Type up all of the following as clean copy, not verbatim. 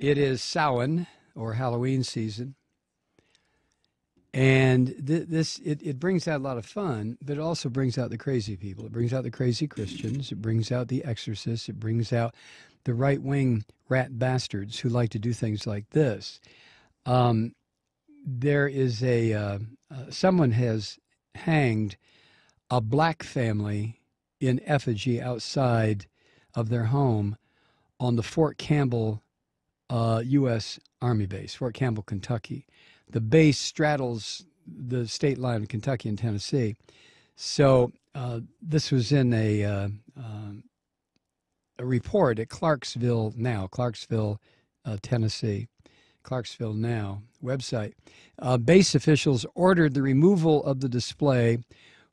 It is Samhain, or Halloween season, and it brings out a lot of fun, but it also brings out the crazy people. It brings out the crazy Christians. It brings out the exorcists. It brings out the right-wing rat bastards who like to do things like this. There is someone has hanged a black family in effigy outside of their home on the Fort Campbell U.S. Army base, Fort Campbell, Kentucky. The base straddles the state line of Kentucky and Tennessee. So this was in a report at Clarksville Now, Tennessee. Clarksville Now website. Base officials ordered the removal of the display,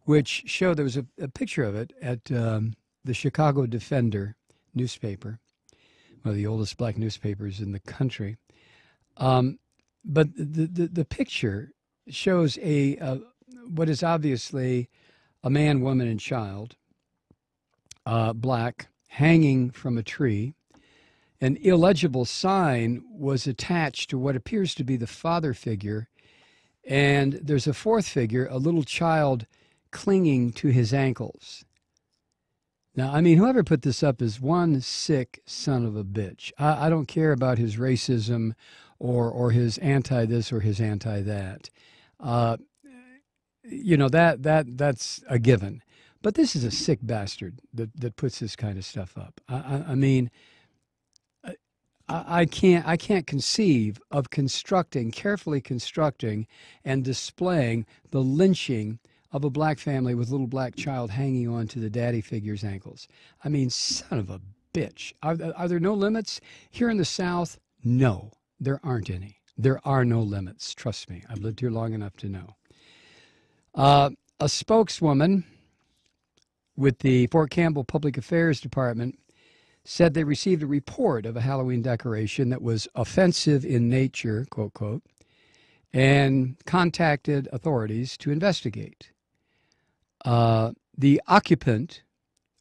which showed, there was a picture of it at the Chicago Defender newspaper, one of the oldest black newspapers in the country. But the picture shows what is obviously a man, woman, and child, black, hanging from a tree. An illegible sign was attached to what appears to be the father figure, and there's a fourth figure, a little child clinging to his ankles. Now, I mean, whoever put this up is one sick son of a bitch. I don't care about his racism or his anti-this or his anti-that. That's a given. But this is a sick bastard that puts this kind of stuff up. I mean, I can't conceive of carefully constructing and displaying the lynching of a black family with a little black child hanging on to the daddy figure's ankles. I mean, son of a bitch. Are there no limits? Here in the South, no, there aren't any. There are no limits. Trust me. I've lived here long enough to know. A spokeswoman with the Fort Campbell Public Affairs Department said they received a report of a Halloween decoration that was offensive in nature, quote, quote, and contacted authorities to investigate. The occupant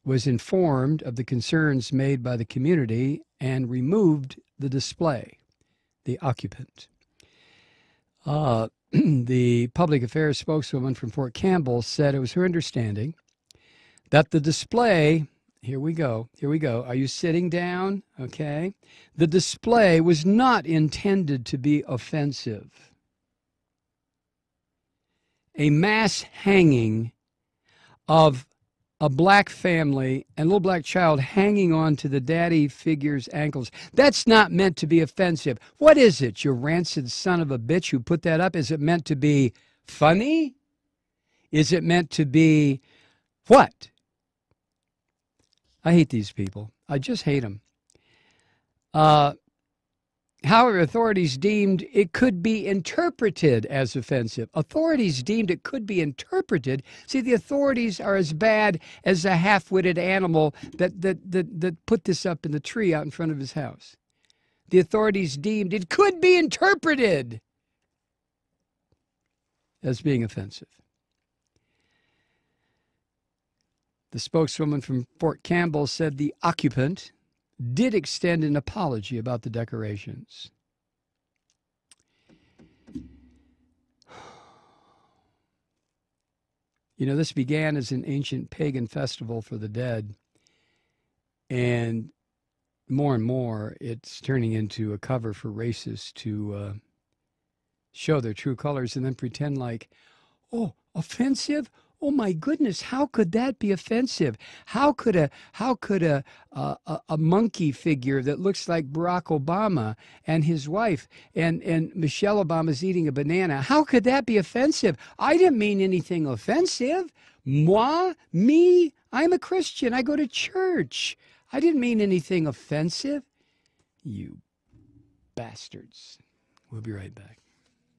was informed of the concerns made by the community and removed the display. The occupant. The public affairs spokeswoman from Fort Campbell said it was her understanding that the display, here we go. Are you sitting down? Okay. The display was not intended to be offensive. A mass hanging of a black family and a little black child hanging on to the daddy figure's ankles. That's not meant to be offensive. What is it, you rancid son of a bitch who put that up? Is it meant to be funny? Is it meant to be what? I hate these people. I just hate them. However, authorities deemed it could be interpreted as offensive. Authorities deemed it could be interpreted. See, the authorities are as bad as a half-witted animal that put this up in the tree out in front of his house. The authorities deemed it could be interpreted as being offensive. The spokeswoman from Fort Campbell said the occupant did extend an apology about the decorations. You know, this began as an ancient pagan festival for the dead, and more, it's turning into a cover for racists to show their true colors and then pretend like, oh, offensive? Oh my goodness, how could that be offensive? How could a monkey figure that looks like Barack Obama and his wife and Michelle Obama's eating a banana, how could that be offensive? I didn't mean anything offensive. Me, I'm a Christian. I go to church. I didn't mean anything offensive. You bastards. We'll be right back.